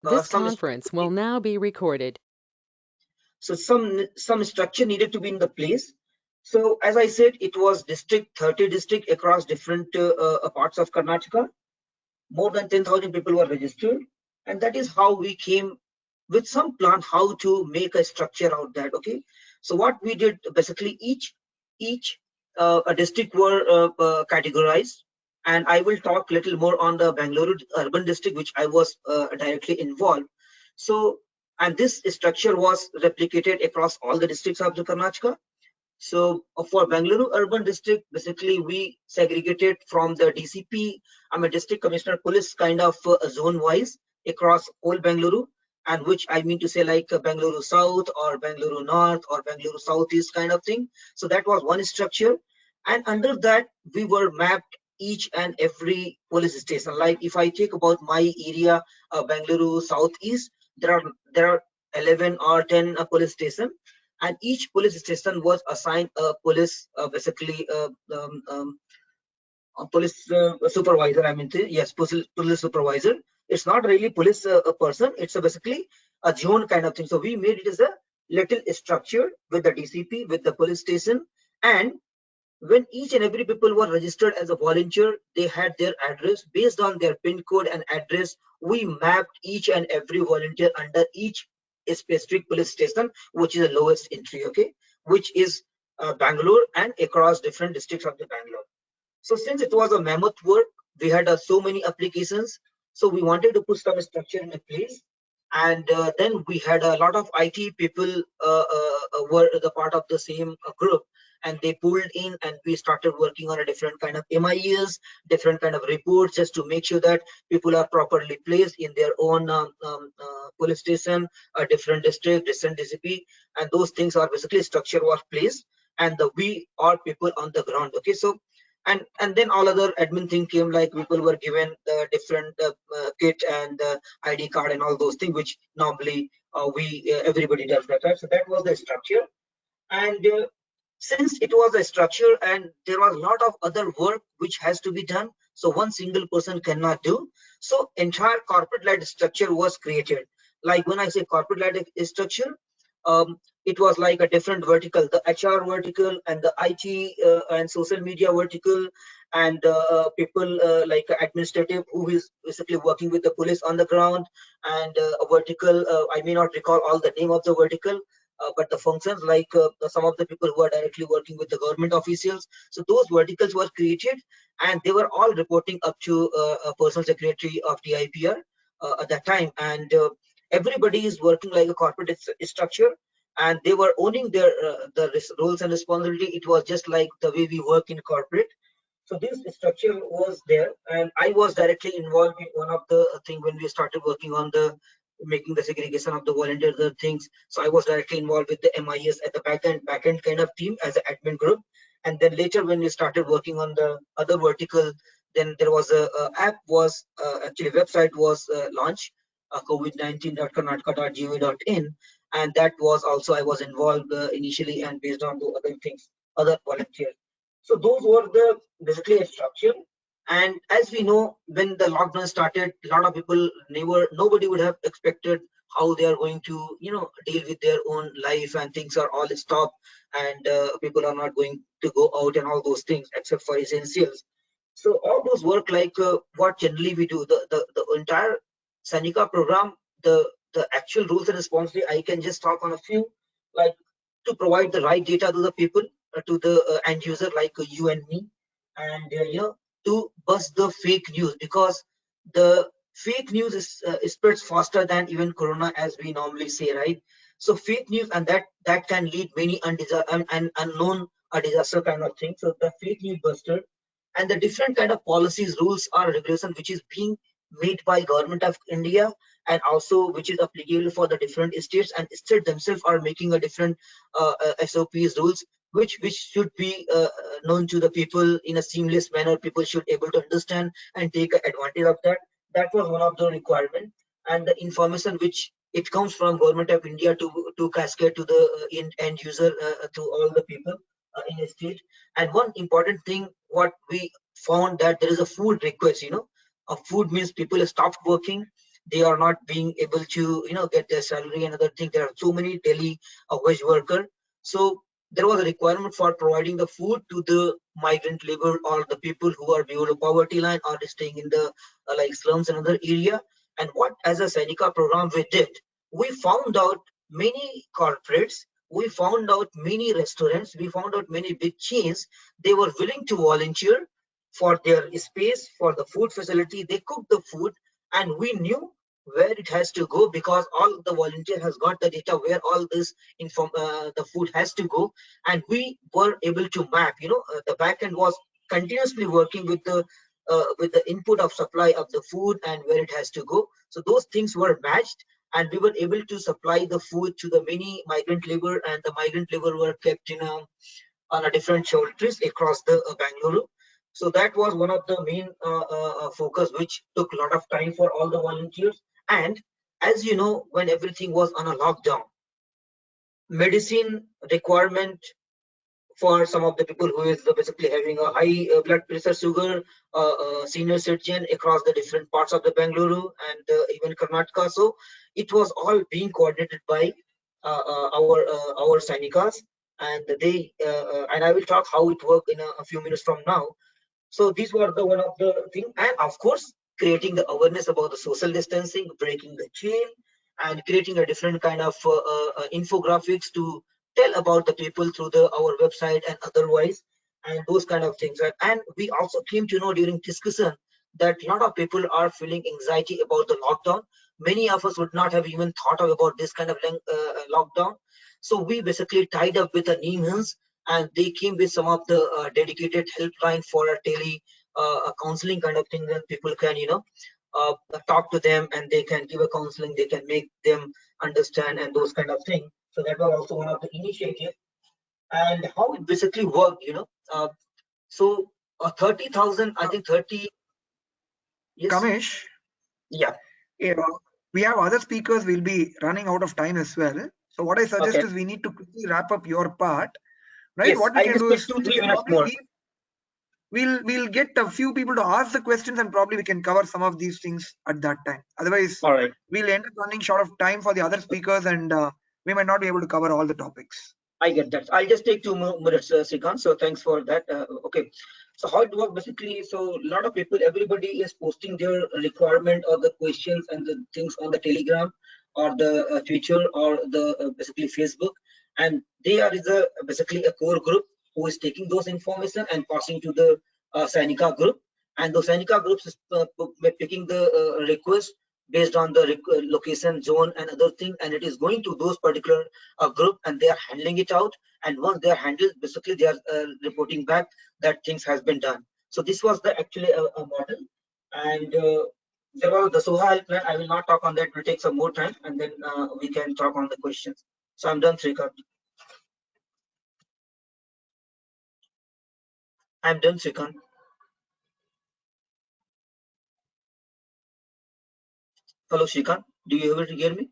This some conference will now be recorded. so some structure needed to be in the place. So as I said, it was district 30 district across different parts of Karnataka. More than 10,000 people were registered, and that is how we came with some plan how to make a structure out that. Okay, so what we did basically, each a district were categorized, and I will talk little more on the Bangalore urban district, which I was directly involved. So, and this structure was replicated across all the districts of the Karnataka. So for Bangalore urban district, basically we segregated from the DCP, I'm a district commissioner police kind of zone wise across whole Bangalore, and which I mean to say like Bangalore South or Bangalore North or Bangalore Southeast kind of thing. So that was one structure, and under that we were mapped each and every police station. Like if I take about my area, Bangalore Southeast, there are 11 or 10 police station, and each police station was assigned a police basically a police supervisor. I mean to, yes, police supervisor. It's not really police a person, it's a basically a zone kind of thing. So we made it as a little structure with the DCP, with the police station. And when each and every people were registered as a volunteer, they had their address. Based on their pin code and address, we mapped each and every volunteer under each specific police station, which is the lowest entry, okay, which is Bangalore and across different districts of the Bangalore. So since it was a mammoth work, we had so many applications. So we wanted to put some structure in a place. And then we had a lot of IT people were the part of the same group, and they pulled in, and we started working on a different kind of MIEs, different kind of reports, just to make sure that people are properly placed in their own police station, a different district, different DCP, and those things are basically structure was placed, and we are people on the ground. Okay, so and then all other admin thing came, like people were given the different kit and ID card and all those things, which normally we everybody does that, right? So that was the structure. And since it was a structure and there was a lot of other work which has to be done, so one single person cannot do, so entire corporate led structure was created. Like when I say corporate led structure, it was like a different vertical, the HR vertical and the IT and social media vertical, and people like administrative who is basically working with the police on the ground, and a vertical, I may not recall all the name of the vertical, but the functions, like some of the people who are directly working with the government officials. So those verticals were created, and they were all reporting up to a personal secretary of the IPR at that time. And everybody is working like a corporate structure, and they were owning their roles and responsibility. It was just like the way we work in corporate. So this structure was there, and I was directly involved in one of the thing when we started working on the making the segregation of the volunteers, the things. So I was directly involved with the MIS at the backend kind of team as an admin group. And then later when we started working on the other vertical, then there was a app was actually website was launched, covid19.karnataka.gov.in, and that was also I was involved initially, and based on the other things, other volunteers. So those were the basically a structure. And as we know, when the lockdown started, a lot of people nobody would have expected how they are going to, deal with their own life, and things are all stopped, and people are not going to go out and all those things except for essentials. So all those work, like what generally we do, the entire Sanika program, the actual rules and responsibility, I can just talk on a few, like to provide the right data to the people, to the end user, like you and me, and to bust the fake news, because the fake news spreads faster than even corona, as we normally say, right? So fake news, and that can lead many and unknown disaster kind of thing. So the fake news buster, and the different kind of policies, rules or regulation which is being made by government of India, and also which is applicable for the different states, and states themselves are making a different SOPs, rules, which should be known to the people in a seamless manner. People should able to understand and take advantage of that. That was one of the requirement. And the information which it comes from government of India to cascade to the end user, to all the people in a state. And one important thing what we found, that there is a food request. A food means people stopped working, they are not being able to get their salary and other things. There are so many daily wage worker. So there was a requirement for providing the food to the migrant labor or the people who are below the poverty line or staying in the like slums and other area. And what as a Sainika program we did, we found out many corporates, we found out many restaurants, we found out many big chains. They were willing to volunteer for their space, for the food facility. They cook the food, and we knew where it has to go because all the volunteer has got the data where all this the food has to go. And we were able to map, the back end was continuously working with the input of supply of the food and where it has to go. So those things were matched, and we were able to supply the food to the many migrant labor, and the migrant labor were kept on a different shelters across the Bangalore. So that was one of the main focus, which took a lot of time for all the volunteers. And as you know, when everything was on a lockdown, medicine requirement for some of the people who is basically having a high blood pressure, sugar, senior citizen across the different parts of the Bangalore and even Karnataka. So it was all being coordinated by our Sainikas, and and I will talk how it worked in a few minutes from now. So these were the one of the thing, and of course, creating the awareness about the social distancing, breaking the chain, and creating a different kind of infographics to tell about the people through our website and otherwise, and those kind of things. Right? And we also came to know during discussion that a lot of people are feeling anxiety about the lockdown. Many of us would not have even thought of about this kind of lockdown. So we basically tied up with the Neemhans, and they came with some of the dedicated helpline for a daily counseling kind of thing, that people can uh, talk to them, and they can give a counseling, they can make them understand, and those kind of thing. So that was also one of the initiative. And how it basically worked, so 30,000, I think 30. Yes. Kamesh, Yeah. yeah, we have other speakers. We'll be running out of time as well. So what I suggest Okay. is we need to quickly wrap up your part, right? Yes, What we I'll can just do take is we 2-3 can minutes probably more. leave. We'll get a few people to ask the questions, and probably we can cover some of these things at that time. Otherwise, All right. we'll end up running short of time for the other speakers, and we might not be able to cover all the topics. I get that. I'll just take 2 minutes, Srikanth. So thanks for that. Okay. So how it works basically, so a lot of people, everybody is posting their requirement or the questions and the things on the Telegram or the Twitter or the basically Facebook. And they are basically a core group who is taking those information and passing to the Sainika group. And those Sainika groups is picking the request based on the location, zone, and other thing, and it is going to those particular group, and they are handling it out. And once they are handled, basically they are reporting back that things has been done. So this was the actually a model. And there was the Soha helpline. I will not talk on that. We'll take some more time, and then we can talk on the questions. So I'm done, Srikanth. I'm done, Srikanth. Hello, Srikanth. Do you able to hear me?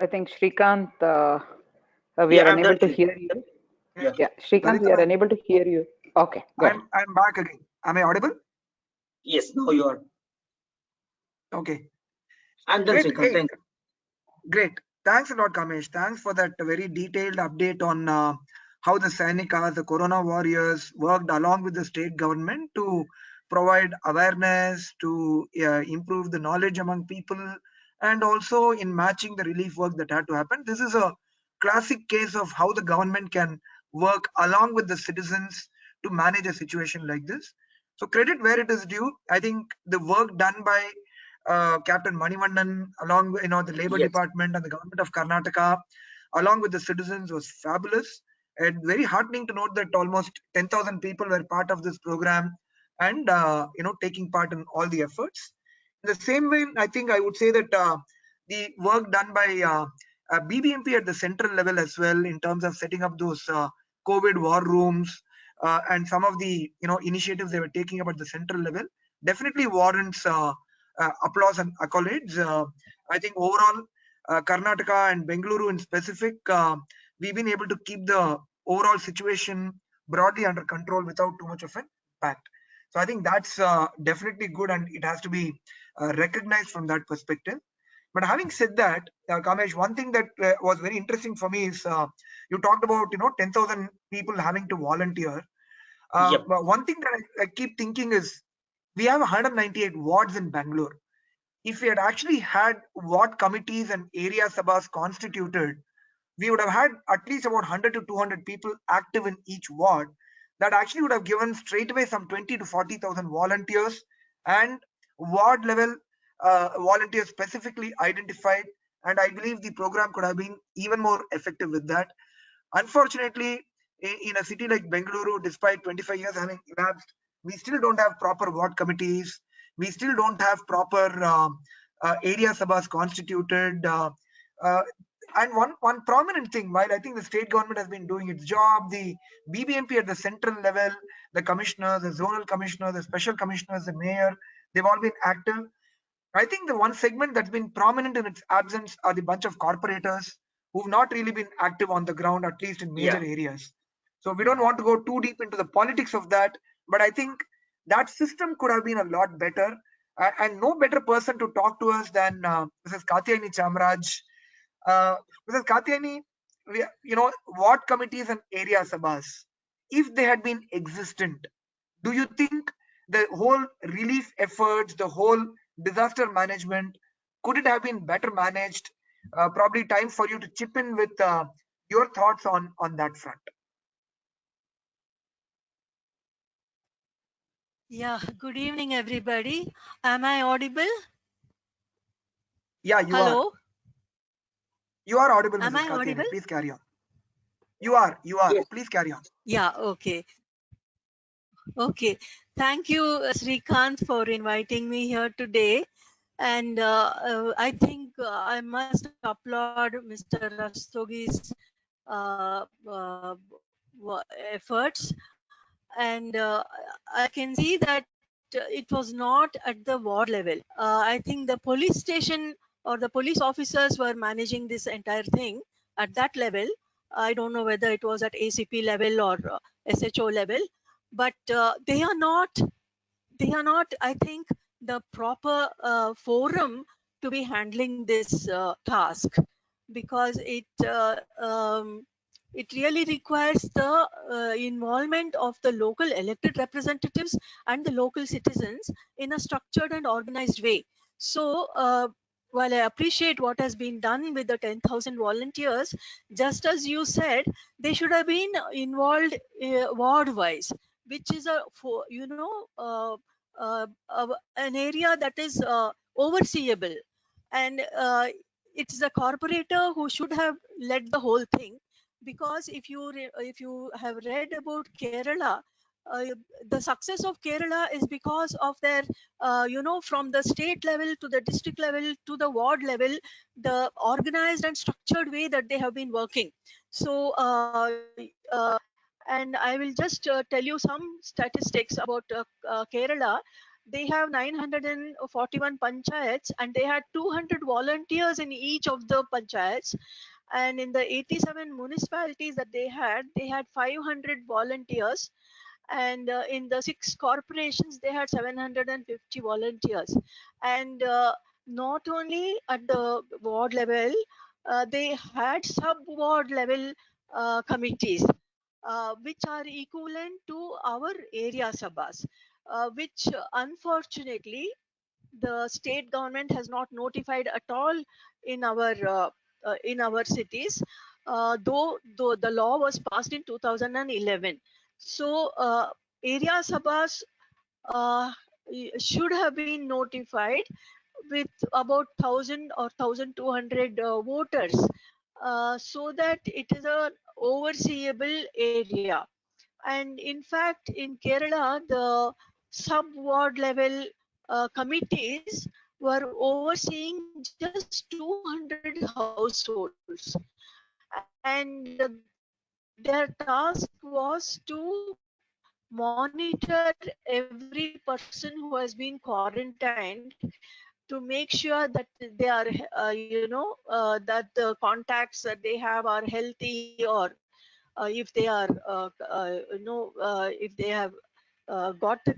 I think Srikanth, we Yeah, are I'm done. unable to hear you. Yeah. Yeah, Srikanth, we are unable to hear you. Okay, go ahead. I'm back again. Am I audible? Yes, now you are. Okay. I'm done, Great. Srikanth. Hey, Thank you. great. Thanks a lot, Kamesh. Thanks for that very detailed update on how the Sainikas, the Corona warriors, worked along with the state government to provide awareness, to improve the knowledge among people, and also in matching the relief work that had to happen. This is a classic case of how the government can work along with the citizens to manage a situation like this. So credit where it is due. I think the work done by Captain Manivannan, along with the Labour Yes. Department and the government of Karnataka, along with the citizens, was fabulous. And very heartening to note that almost 10,000 people were part of this program, and taking part in all the efforts. In the same way, I think I would say that the work done by BBMP at the central level as well, in terms of setting up those COVID war rooms, and some of the initiatives they were taking up at the central level, definitely warrants applause and accolades. I think overall, Karnataka and Bengaluru in specific, we've been able to keep the overall situation broadly under control without too much of an impact. So I think that's definitely good, and it has to be recognized from that perspective. But having said that, Kamesh, one thing that was very interesting for me is you talked about 10,000 people having to volunteer. Yep. But one thing that I keep thinking is we have 198 wards in Bangalore. If we had actually had ward committees and area sabhas constituted, we would have had at least about 100 to 200 people active in each ward. That actually would have given straight away some 20 to 40,000 volunteers, and ward level volunteers specifically identified. And I believe the program could have been even more effective with that. Unfortunately, in a city like Bengaluru, despite 25 years having elapsed, we still don't have proper ward committees. We still don't have proper area sabhas constituted. And one prominent thing, while I think the state government has been doing its job, the BBMP at the central level, the commissioners, the zonal commissioners, the special commissioners, the mayor, they've all been active. I think the one segment that's been prominent in its absence are the bunch of corporators who've not really been active on the ground, at least in major areas. So we don't want to go too deep into the politics of that, but I think that system could have been a lot better. And no better person to talk to us than Mrs. Katyayani Chamraj. Mrs. Katyayani, ward committees and area sabhas, if they had been existent, do you think the whole relief efforts, the whole disaster management, could it have been better managed? Probably time for you to chip in with your thoughts on that front. Yeah, good evening, everybody. Am I audible? Yeah, you Hello? are. You are audible, Am Mrs. I Katyayani. audible? Please carry on. You are. Yes. Please carry on. Yeah, okay. Okay. Thank you, Srikanth, for inviting me here today. And I think I must applaud Mr. Rastogi's efforts. And I can see that it was not at the ward level. I think the police station or the police officers were managing this entire thing at that level. I don't know whether it was at ACP level or SHO level, but they are not, I think, the proper forum to be handling this task, because it really requires the involvement of the local elected representatives and the local citizens in a structured and organized way. So while I appreciate what has been done with the 10,000 volunteers, just as you said, they should have been involved ward wise, which is an area that is overseeable, and it's the corporator who should have led the whole thing. Because if you have read about Kerala, uh, the success of Kerala is because of their from the state level to the district level to the ward level, the organized and structured way that they have been working. So and I will just tell you some statistics about Kerala. They have 941 panchayats, and they had 200 volunteers in each of the panchayats. And in the 87 municipalities that they had 500 volunteers. And in the 6 corporations, they had 750 volunteers. And not only at the ward level, they had sub ward level committees, which are equivalent to our area sabhas, which unfortunately the state government has not notified at all in our cities, though the law was passed in 2011. So area sabhas uh, should have been notified with about 1,000 or 1,200 voters, so that it is a overseeable area. And in fact, in Kerala, the sub ward level committees were overseeing just 200 households, and their task was to monitor every person who has been quarantined, to make sure that they are that the contacts that they have are healthy, or if they are if they have got the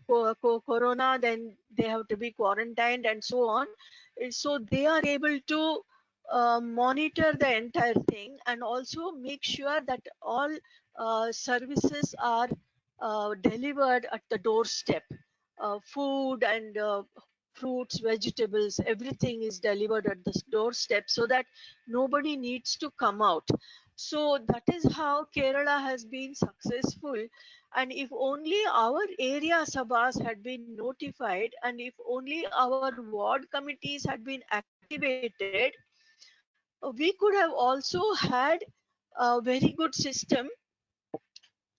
corona, then they have to be quarantined and so on. So they are able to monitor the entire thing and also make sure that all services are delivered at the doorstep. Food and fruits, vegetables, everything is delivered at the doorstep so that nobody needs to come out. So that is how Kerala has been successful. And if only our area sabhas had been notified, and if only our ward committees had been activated, we could have also had a very good system.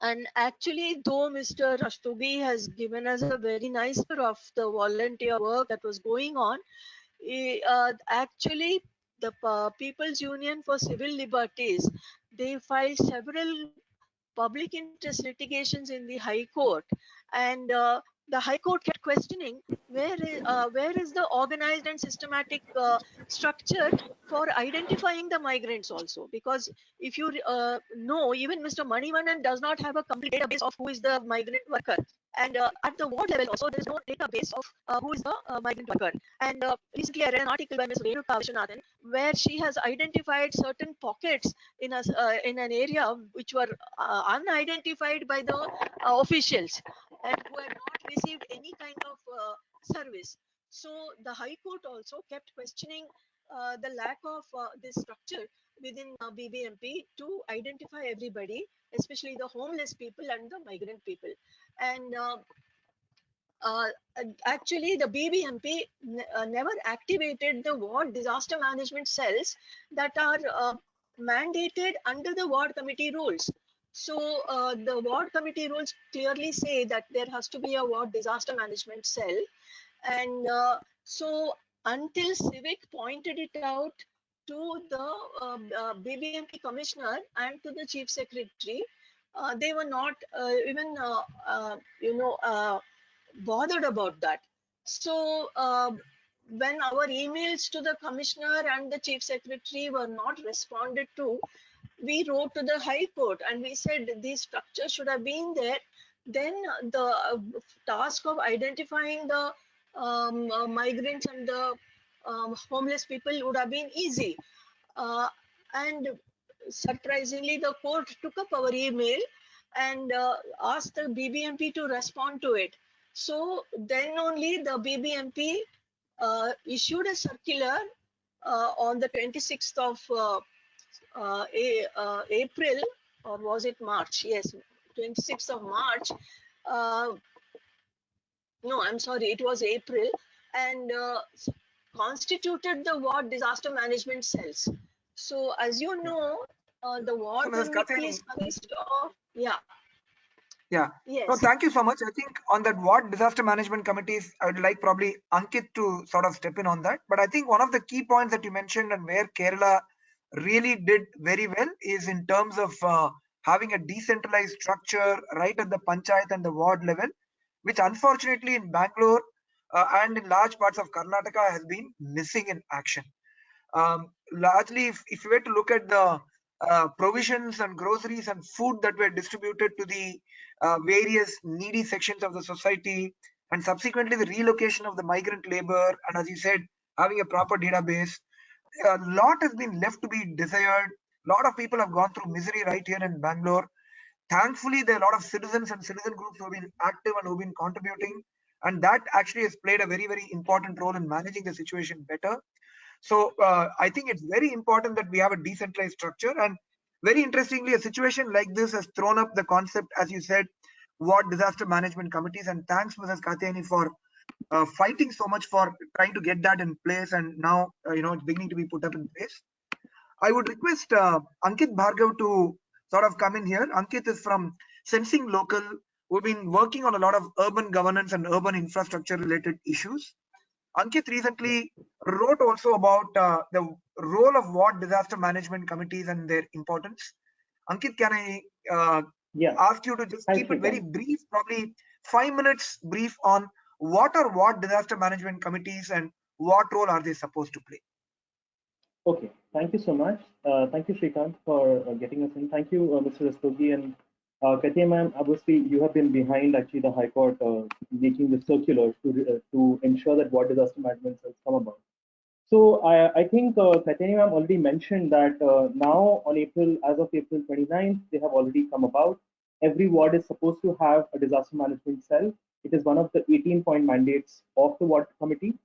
And actually, though Mr. Rastogi has given us a very nice tour of the volunteer work that was going on, actually, the People's Union for Civil Liberties, they filed several public interest litigations in the High Court, and the High Court kept questioning where is the organized and systematic structure for identifying the migrants also, because if you know, even Mr. Manivannan does not have a complete database of who is the migrant worker, and at the ward level also there is no database of who is the migrant worker. And recently I read an article by Ms. Renuka Vishwanathan where she has identified certain pockets in an area which were unidentified by the officials and who had not received any kind of service. So the High Court also kept questioning the lack of this structure within BBMP to identify everybody, especially the homeless people and the migrant people. And uh, actually, the BBMP never activated the ward disaster management cells that are mandated under the ward committee rules. So the ward committee rules clearly say that there has to be a ward disaster management cell. And so until Civic pointed it out to the BBMP commissioner and to the chief secretary, they were not even bothered about that. So when our emails to the commissioner and the chief secretary were not responded to, we wrote to the High Court and we said these structures should have been there. Then the task of identifying the migrants and the homeless people would have been easy. And surprisingly, the court took up our email and asked the BBMP to respond to it. So then only the BBMP issued a circular on the 26th of April, or was it March? Yes, 26th of March. No, I'm sorry, it was April, and constituted the ward disaster management cells. So, as you know, the ward committee is consist of, yeah. Yeah. Yes. No, thank you so much. I think on that ward disaster management committees, I would like probably Ankit to sort of step in on that. But I think one of the key points that you mentioned and where Kerala really did very well is in terms of having a decentralized structure right at the panchayat and the ward level, which unfortunately in Bangalore and in large parts of Karnataka has been missing in action. Largely, if you were to look at the provisions and groceries and food that were distributed to the various needy sections of the society, and subsequently the relocation of the migrant labor, and as you said, having a proper database, a lot has been left to be desired. A lot of people have gone through misery right here in Bangalore. Thankfully, there are a lot of citizens and citizen groups who have been active and who have been contributing, and that actually has played a very, very important role in managing the situation better. So I think it's very important that we have a decentralized structure. And very interestingly, a situation like this has thrown up the concept, as you said, ward disaster management committees. And thanks, Mrs. Katyayani, for fighting so much for trying to get that in place. And now, it's beginning to be put up in place. I would request Ankit Bhargav to sort of come in here. Ankit is from Sensing Local. We've been working on a lot of urban governance and urban infrastructure related issues. Ankit recently wrote also about the role of ward disaster management committees and their importance. Ankit, can I ask you to just keep it very brief, probably 5 minutes brief on what are ward disaster management committees and what role are they supposed to play? Okay, thank you so much. Thank you, Srikanth, for getting us in. Thank you, Mr. Rastogi and Katya ma'am, obviously you have been behind actually the High Court making the circular to ensure that ward disaster management cells come about. So I think Katya ma'am already mentioned that now on as of April 29th, they have already come about. Every ward is supposed to have a disaster management cell. It is one of the 18-point mandates of the ward committee.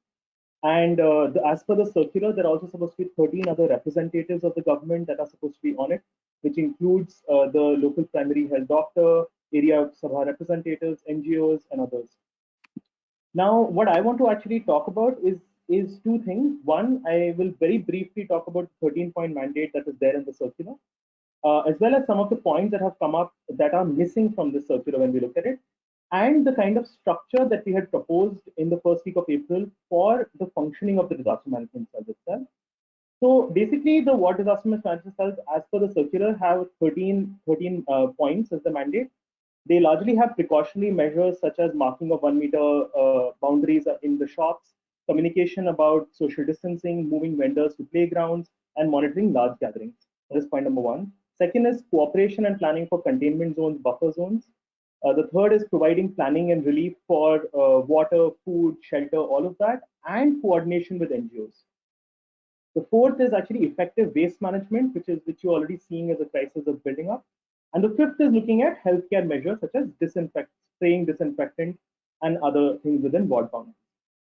And as per the circular, there are also supposed to be 13 other representatives of the government that are supposed to be on it, which includes the local primary health doctor, area Sabha representatives, NGOs, and others. Now, what I want to actually talk about is two things. One, I will very briefly talk about the 13-point mandate that is there in the circular, as well as some of the points that have come up that are missing from the circular when we look at it, and the kind of structure that we had proposed in the first week of April for the functioning of the disaster management cells itself. So basically, the ward disaster management cells, as per the circular, have 13 points as the mandate. They largely have precautionary measures such as marking of 1 meter boundaries in the shops, communication about social distancing, moving vendors to playgrounds, and monitoring large gatherings. That is point number one. Second is cooperation and planning for containment zones, buffer zones. The third is providing planning and relief for water, food, shelter, all of that, and coordination with NGOs. The fourth is actually effective waste management, which you're already seeing as a crisis of building up. And the fifth is looking at healthcare measures such as spraying disinfectant and other things within ward boundaries.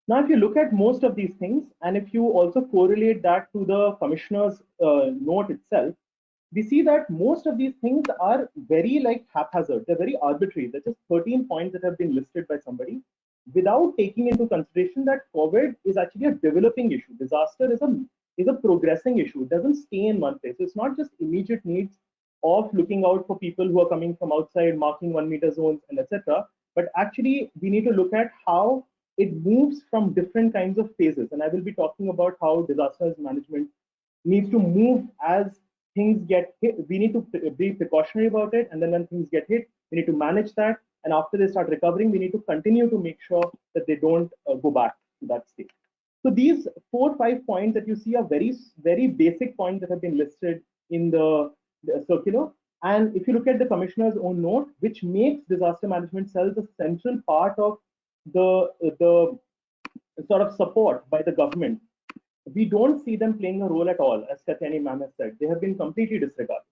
Now, if you look at most of these things, and if you also correlate that to the commissioner's note itself, we see that most of these things are very like haphazard. They're very arbitrary. They're just 13 points that have been listed by somebody without taking into consideration that COVID is actually a developing issue. Disaster is a progressing issue. It doesn't stay in one place. It's not just immediate needs of looking out for people who are coming from outside, marking 1 meter zones, and etc. But actually, we need to look at how it moves from different kinds of phases. And I will be talking about how disaster management needs to move as things get hit. We need to be precautionary about it. And then when things get hit, we need to manage that. And after they start recovering, we need to continue to make sure that they don't go back to that state. So these 4 or 5 points that you see are very, very basic points that have been listed in the circular. And if you look at the commissioner's own note, which makes disaster management cells a central part of the sort of support by the government, we don't see them playing a role at all, as Katyani ma'am has said. They have been completely disregarded.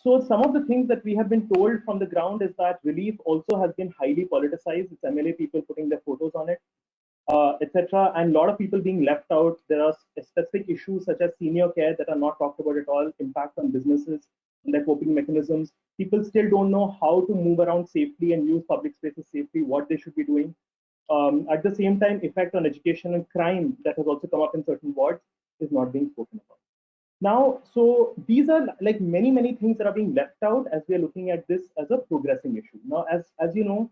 So some of the things that we have been told from the ground is that relief also has been highly politicized. It's MLA people putting their photos on it, etc. And a lot of people being left out. There are specific issues such as senior care that are not talked about at all, impact on businesses and their coping mechanisms. People still don't know how to move around safely and use public spaces safely, what they should be doing. At the same time, effect on education and crime that has also come up in certain wards is not being spoken about. Now, so these are like many, many things that are being left out as we are looking at this as a progressing issue. Now, as you know,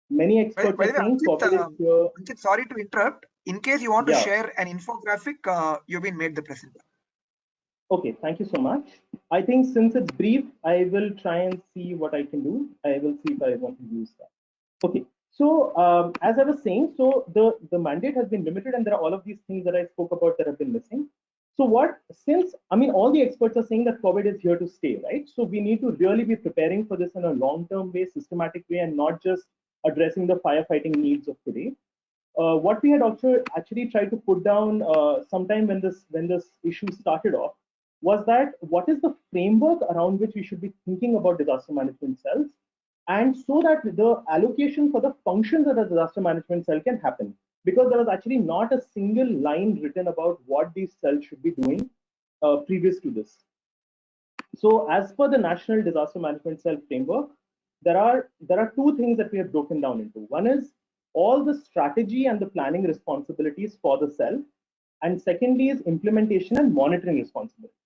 many experts are saying Ankit, sorry to interrupt. In case you want to share an infographic, you've been made the presenter. Okay, thank you so much. I think since it's brief, I will try and see what I can do. I will see if I want to use that. Okay, so as I was saying, so the mandate has been limited and there are all of these things that I spoke about that have been missing. So all the experts are saying that COVID is here to stay, right? So we need to really be preparing for this in a long-term way, systematic way, and not just addressing the firefighting needs of today. What we had also actually tried to put down sometime when this issue started off was that what is the framework around which we should be thinking about disaster management cells, and so that the allocation for the functions of the disaster management cell can happen. Because there was actually not a single line written about what these cells should be doing previous to this. So as per the National Disaster Management Cell Framework, there are 2 things that we have broken down into. One is all the strategy and the planning responsibilities for the cell. And secondly is implementation and monitoring responsibilities.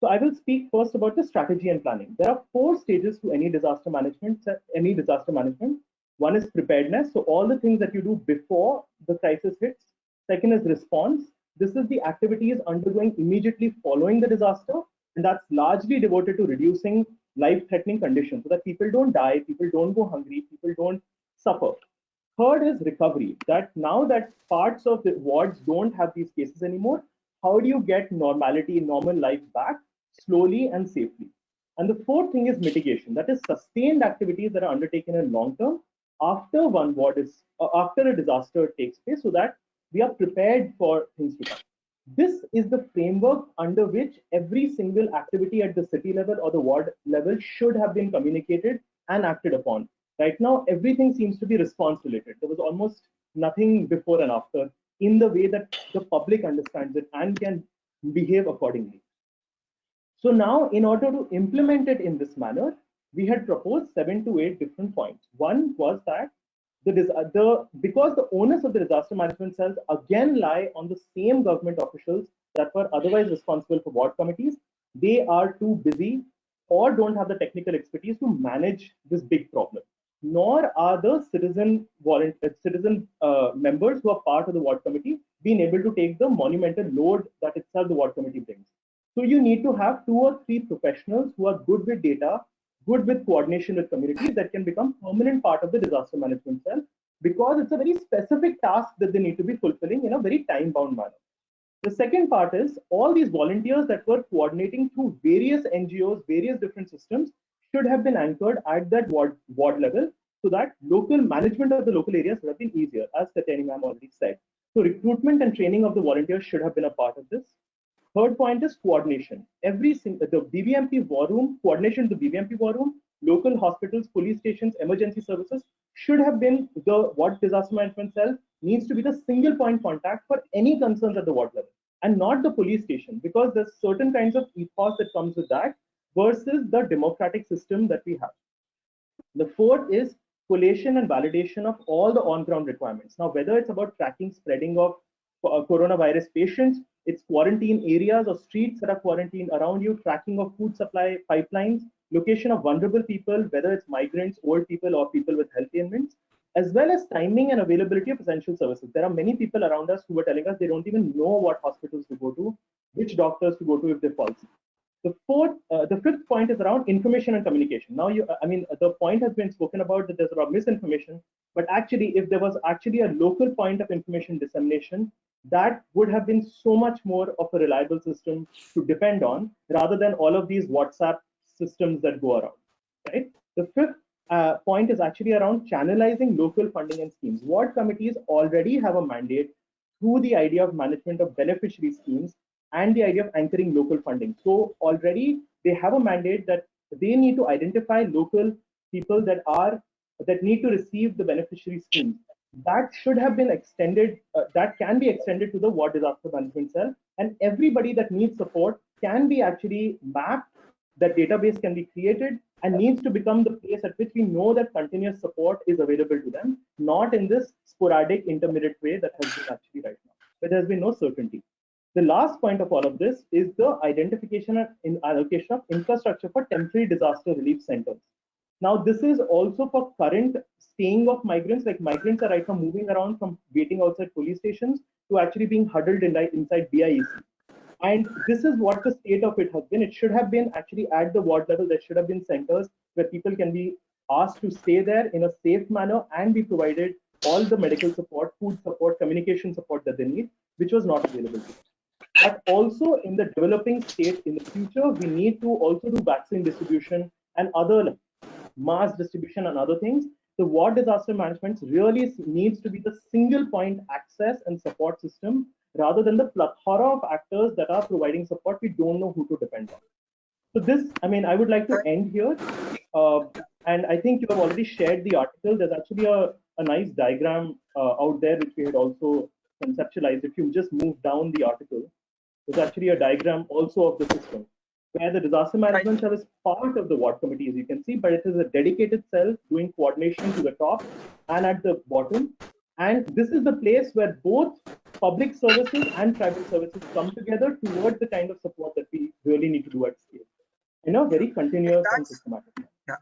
So I will speak first about the strategy and planning. There are 4 stages to any disaster management. One is preparedness. So all the things that you do before the crisis hits. Second is response. This is the activities undergoing immediately following the disaster. And that's largely devoted to reducing life-threatening conditions so that people don't die, people don't go hungry, people don't suffer. Third is recovery, that now that parts of the wards don't have these cases anymore, how do you get normality, normal life back slowly and safely? And the fourth thing is mitigation. That is sustained activities that are undertaken in long term after one ward is after a disaster takes place, so that we are prepared for things to come. This is the framework under which every single activity at the city level or the ward level should have been communicated and acted upon. Right now, everything seems to be response related. There was almost nothing before and after in the way that the public understands it and can behave accordingly. So now, in order to implement it in this manner, we had proposed 7 to 8 different points. One was that because the onus of the disaster management cells again lie on the same government officials that were otherwise responsible for ward committees, they are too busy or don't have the technical expertise to manage this big problem. Nor are the citizen members who are part of the ward committee being able to take the monumental load that itself the ward committee brings. So you need to have 2 or 3 professionals who are good with data, good with coordination with communities, that can become permanent part of the disaster management cell, because it's a very specific task that they need to be fulfilling in a very time-bound manner. The second part is all these volunteers that were coordinating through various NGOs, various different systems, should have been anchored at that ward level, so that local management of the local areas would have been easier, as Katyani ma'am already said. So recruitment and training of the volunteers should have been a part of this. Third point is coordination. The BBMP war room, coordination of the BBMP war room, local hospitals, police stations, emergency services should have been what disaster management cell needs to be the single point contact for any concerns at the ward level, and not the police station, because there's certain kinds of ethos that comes with that versus the democratic system that we have. The fourth is collation and validation of all the on-ground requirements. Now, whether it's about tracking spreading of coronavirus patients, it's quarantine areas or streets that are quarantined around you, tracking of food supply pipelines, location of vulnerable people, whether it's migrants, old people, or people with health ailments, as well as timing and availability of essential services. There are many people around us who are telling us they don't even know what hospitals to go to, which doctors to go to if they fall sick. The fifth point is around information and communication. Now, the point has been spoken about that there's a lot of misinformation, but actually, if there was actually a local point of information dissemination, that would have been so much more of a reliable system to depend on, rather than all of these WhatsApp systems that go around, right? The fifth point is actually around channelizing local funding and schemes. Ward committees already have a mandate through the idea of management of beneficiary schemes and the idea of anchoring local funding. So already they have a mandate that they need to identify local people that need to receive the beneficiary schemes. That should have been extended, that can be extended to the ward disaster management cell, and everybody that needs support can be actually mapped, that database can be created, and needs to become the place at which we know that continuous support is available to them, not in this sporadic intermittent way that has been actually right now, but there has been no certainty. The last point of all of this is the identification and allocation of infrastructure for temporary disaster relief centers. Now, this is also for current staying of migrants, like migrants are right now moving around from waiting outside police stations to actually being huddled inside BIEC. And this is what the state of it has been. It should have been actually at the ward level, there should have been centers where people can be asked to stay there in a safe manner and be provided all the medical support, food support, communication support that they need, which was not available to them. But also in the developing state in the future, we need to also do vaccine distribution and other mass distribution and other things. The ward disaster management really needs to be the single point access and support system, rather than the plethora of actors that are providing support. We don't know who to depend on. So this, I would like to end here. And I think you have already shared the article. There's actually a nice diagram out there, which we had also conceptualized. If you just move down the article, there's actually a diagram also of the system, where the disaster management cell is part of the ward committee, as you can see, but it is a dedicated cell doing coordination to the top and at the bottom. And this is the place where both public services and private services come together towards the kind of support that we really need to do at scale, in a very continuous and systematic manner. Yeah.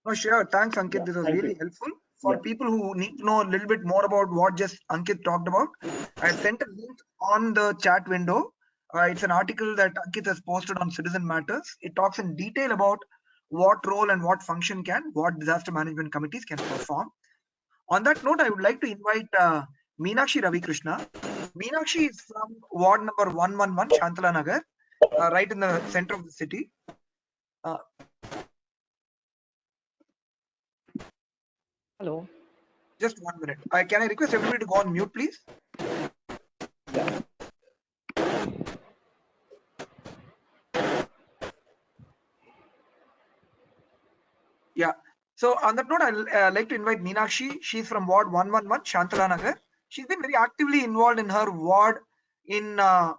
No, sure. Thanks, Ankit. This was really helpful. For people who need to know a little bit more about what just Ankit talked about, I sent a link on the chat window. It's an article that Ankit has posted on Citizen Matters. It talks in detail about what role and what function what disaster management committees can perform. On that note, I would like to invite Meenakshi Ravikrishna. Meenakshi is from ward number 111, Shantala Nagar, right in the center of the city. Hello. Just 1 minute. Can I request everybody to go on mute, please? Yeah. Yeah. So on that note, I'll like to invite Meenakshi. She's from Ward 111, Shantala Nagar. She's been very actively involved in her ward in a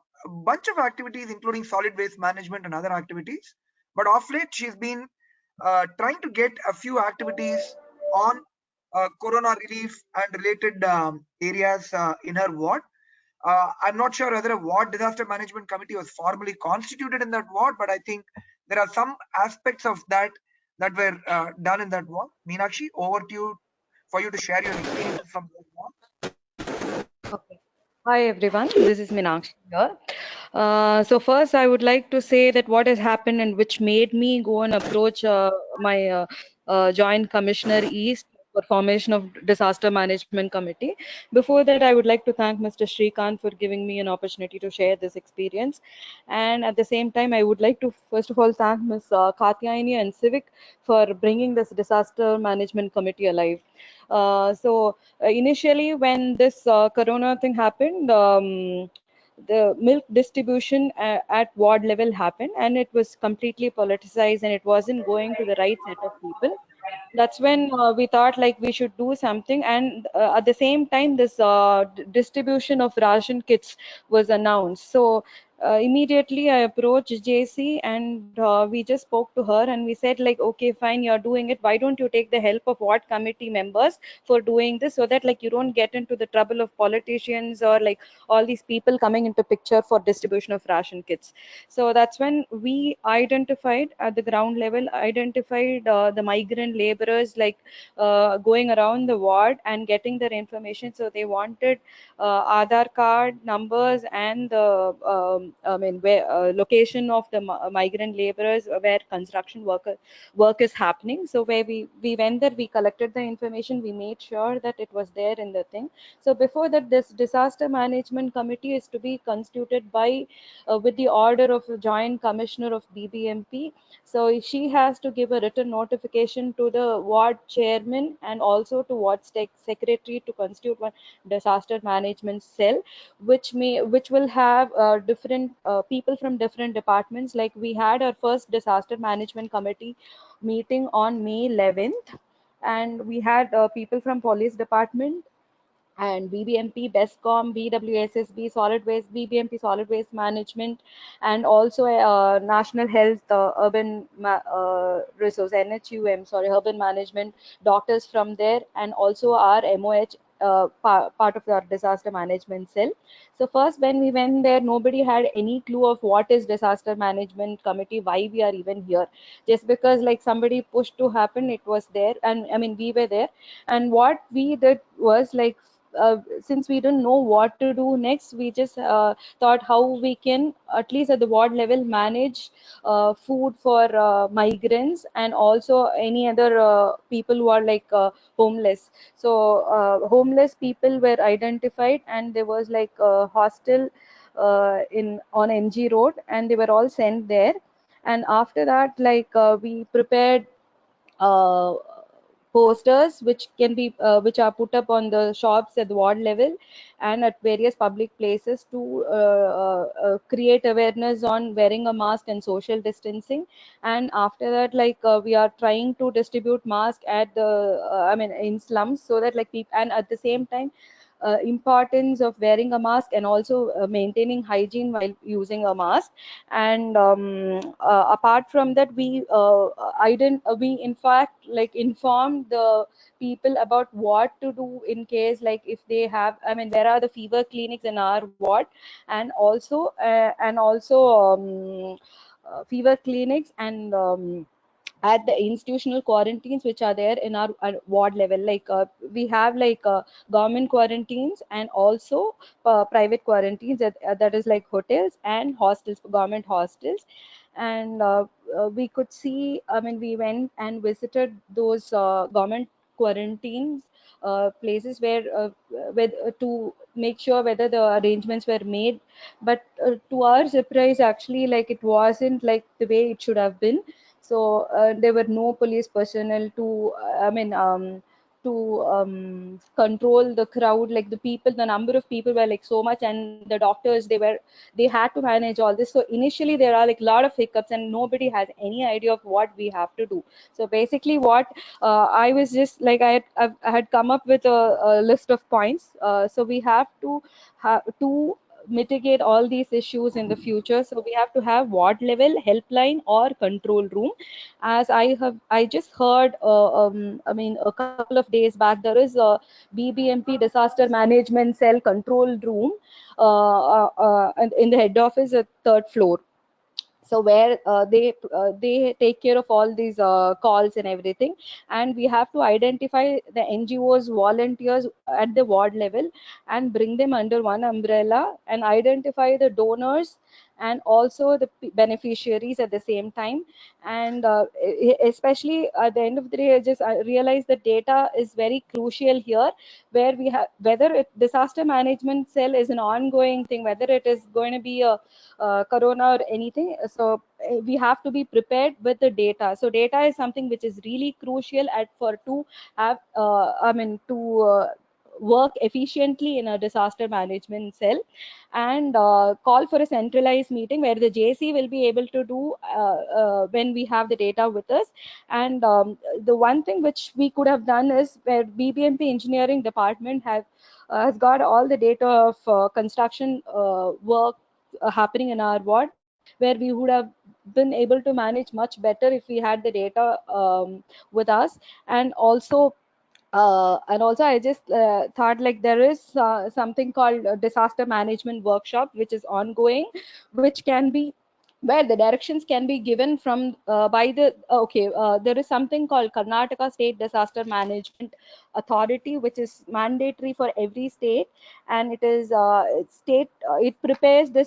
bunch of activities, including solid waste management and other activities. But of late, she's been trying to get a few activities on corona relief and related areas in her ward. I'm not sure whether a ward disaster management committee was formally constituted in that ward, but I think there are some aspects of that that were done in that ward. Meenakshi, over to you for you to share your experiences from that ward. Okay. Hi everyone, this is Meenakshi here. So first I would like to say that what has happened and which made me go and approach my Joint Commissioner East for formation of Disaster Management Committee. Before that, I would like to thank Mr. Shrikant for giving me an opportunity to share this experience. And at the same time, I would like to first of all thank Ms. Katyayani and Civic for bringing this Disaster Management Committee alive. Initially, when this corona thing happened, the milk distribution at ward level happened, and it was completely politicized, and it wasn't going to the right set of people. That's when we thought like we should do something, and at the same time this distribution of ration kits was announced. So immediately I approached JC, and we just spoke to her, and we said like, okay, fine, you're doing it, why don't you take the help of ward committee members for doing this, so that like you don't get into the trouble of politicians or like all these people coming into picture for distribution of ration kits. So that's when we identified at the ground level, identified the migrant laborers like going around the ward and getting their information. So they wanted Aadhaar card numbers and the location of the migrant laborers where construction work is happening. So where we went there, we collected the information, we made sure that it was there in the thing. So before that, this disaster management committee is to be constituted by with the order of the Joint Commissioner of BBMP. So she has to give a written notification to the ward chairman and also to ward secretary to constitute one disaster management cell, which will have different people from different departments. Like we had our first disaster management committee meeting on May 11th, and we had people from police department and BBMP, BESCOM, BWSSB, solid waste, BBMP, solid waste management, and also National Health, Resource, NHUM, sorry, urban management, doctors from there, and also our MOH, part of our disaster management cell. So first, when we went there, nobody had any clue of what is disaster management committee, why we are even here. Just because like somebody pushed to happen, it was there, and I mean we were there, and what we did was like since we didn't know what to do next, we just thought how we can at least at the ward level manage food for migrants and also any other people who are like homeless. So homeless people were identified, and there was like a hostel in on MG Road, and they were all sent there. And after that, like we prepared uh, posters which are put up on the shops at the ward level and at various public places to create awareness on wearing a mask and social distancing. And after that, like we are trying to distribute masks at the in slums, so that like people, and at the same time importance of wearing a mask and also maintaining hygiene while using a mask. And apart from that, we in fact like informed the people about what to do in case like if they have, I mean there are the fever clinics in our ward, and also fever clinics and at the institutional quarantines which are there in our ward level. Like we have like government quarantines and also private quarantines, that is like hotels and hostels, government hostels. And we could see, I mean we went and visited those government quarantines places where to make sure whether the arrangements were made. But to our surprise, actually, like it wasn't like the way it should have been. So there were no police personnel to to control the crowd, like the people, the number of people were like so much, and the doctors, they had to manage all this. So initially there are like a lot of hiccups and nobody has any idea of what we have to do. So basically what I was just like, I had come up with a list of points. So we have to mitigate all these issues in the future. So we have to have ward level helpline or control room. As I just heard, I mean, a couple of days back, there is a BBMP disaster management cell control room, and in the head office at 3rd floor. So where they take care of all these calls and everything, and we have to identify the NGOs volunteers at the ward level and bring them under one umbrella and identify the donors and also the beneficiaries at the same time. And especially at the end of the day, I realized that data is very crucial here, where we have, whether disaster management cell is an ongoing thing, whether it is going to be a corona or anything. So we have to be prepared with the data. So data is something which is really crucial to have work efficiently in a disaster management cell. And call for a centralized meeting where the JC will be able to do when we have the data with us. And the one thing which we could have done is, where BBMP engineering department has got all the data of construction work happening in our ward, where we would have been able to manage much better if we had the data with us. And also I just thought, like, there is something called a disaster management workshop which is ongoing, which can be, where the directions can be given from by the there is something called Karnataka State Disaster Management Authority, which is mandatory for every state. And it is it prepares the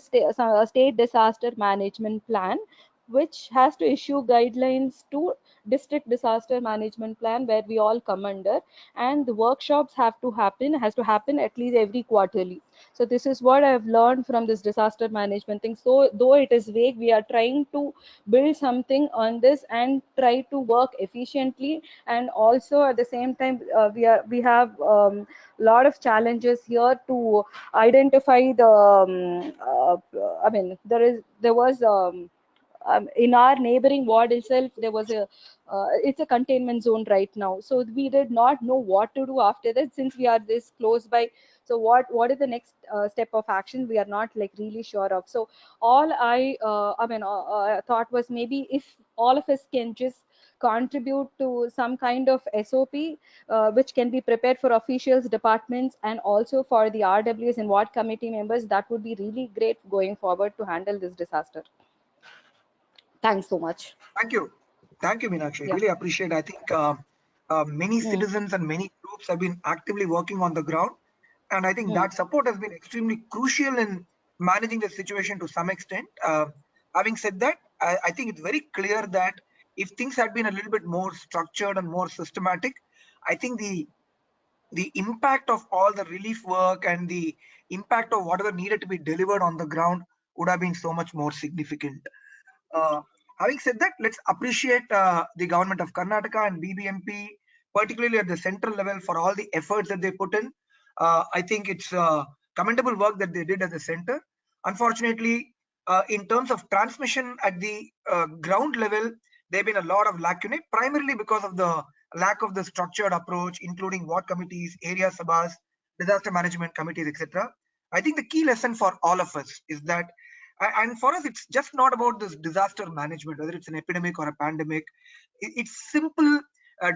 state disaster management plan, which has to issue guidelines to district disaster management plan, where we all come under. And the workshops has to happen at least every quarterly. So this is what I've learned from this disaster management thing. So though it is vague, we are trying to build something on this and try to work efficiently. And also at the same time, we have lot of challenges here to identify the I mean, there was in our neighboring ward itself, there was a it's a containment zone right now. So we did not know what to do after that, since we are this close by. So what is the next step of action, we are not like really sure of. So all I thought was, maybe if all of us can just contribute to some kind of SOP which can be prepared for officials, departments, and also for the RWs and ward committee members, that would be really great going forward to handle this disaster. Thanks so much. Thank you, Meenakshi. Yeah. Really appreciate. I think many citizens and many groups have been actively working on the ground, and I think that support has been extremely crucial in managing the situation to some extent. Having said that, I think it's very clear that if things had been a little bit more structured and more systematic, I think the impact of all the relief work and the impact of whatever needed to be delivered on the ground would have been so much more significant. Having said that, let's appreciate the government of Karnataka and BBMP, particularly at the central level, for all the efforts that they put in. I think it's commendable work that they did at the center. Unfortunately, in terms of transmission at the ground level, there have been a lot of lacunae, primarily because of the lack of the structured approach, including ward committees, area sabhas, disaster management committees, etc. I think the key lesson for all of us is that, and for us, it's just not about this disaster management, whether it's an epidemic or a pandemic. It's simple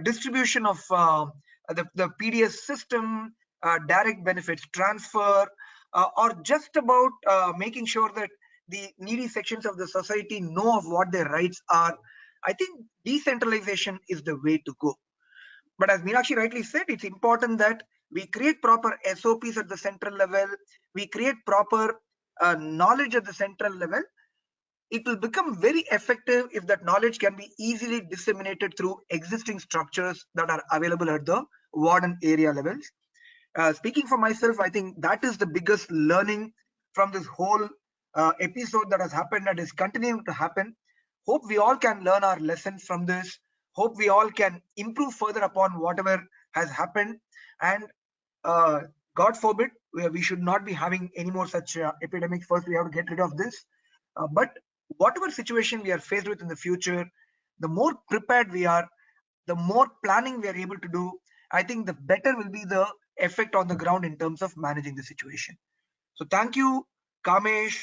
distribution of the PDS system, direct benefits transfer, or just about making sure that the needy sections of the society know of what their rights are. I think decentralization is the way to go. But as Meenakshi rightly said, it's important that we create proper SOPs at the central level. We create proper knowledge at the central level. It will become very effective if that knowledge can be easily disseminated through existing structures that are available at the ward and area levels. Speaking for myself, I think that is the biggest learning from this whole episode that has happened and is continuing to happen. Hope we all can learn our lessons from this. Hope we all can improve further upon whatever has happened, and God forbid, we should not be having any more such epidemics. First, we have to get rid of this. But whatever situation we are faced with in the future, the more prepared we are, the more planning we are able to do, I think the better will be the effect on the ground in terms of managing the situation. So thank you, Kamesh,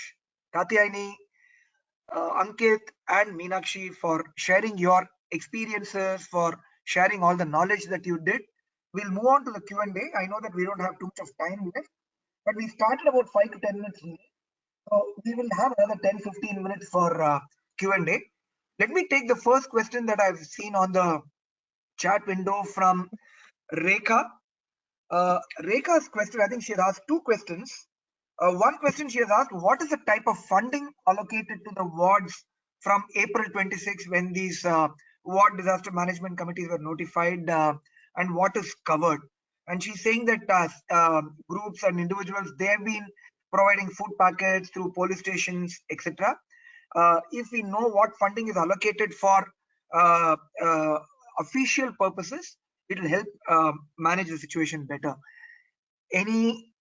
Katyayani, Ankit, and Meenakshi for sharing your experiences, for sharing all the knowledge that you did. We'll move on to the Q&A. I know that we don't have too much of time left, but we started about 5 to 10 minutes late. So we will have another 10-15 minutes for Q&A. Let me take the first question that I've seen on the chat window from Rekha. Rekha's question, I think she has asked two questions. One question she has asked, what is the type of funding allocated to the wards from April 26 when these ward disaster management committees were notified, and what is covered? And she's saying that groups and individuals, they have been providing food packets through police stations, etc. If we know what funding is allocated for uh, uh, official purposes, it will help manage the situation better. Any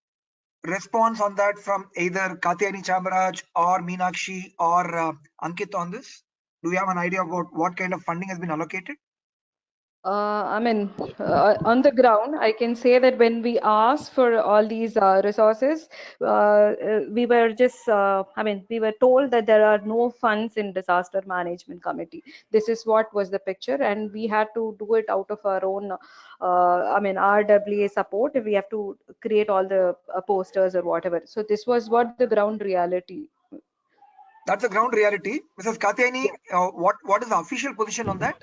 response on that from either Katyayani Chamaraj or Meenakshi or Ankit on this? Do you have an idea about what kind of funding has been allocated? On the ground, I can say that when we asked for all these resources, we were just, we were told that there are no funds in disaster management committee. This is what was the picture, and we had to do it out of our own, RWA support. We have to create all the posters or whatever. So this was what the ground reality. That's the ground reality. Mrs. Katyayani, what is the official position on that?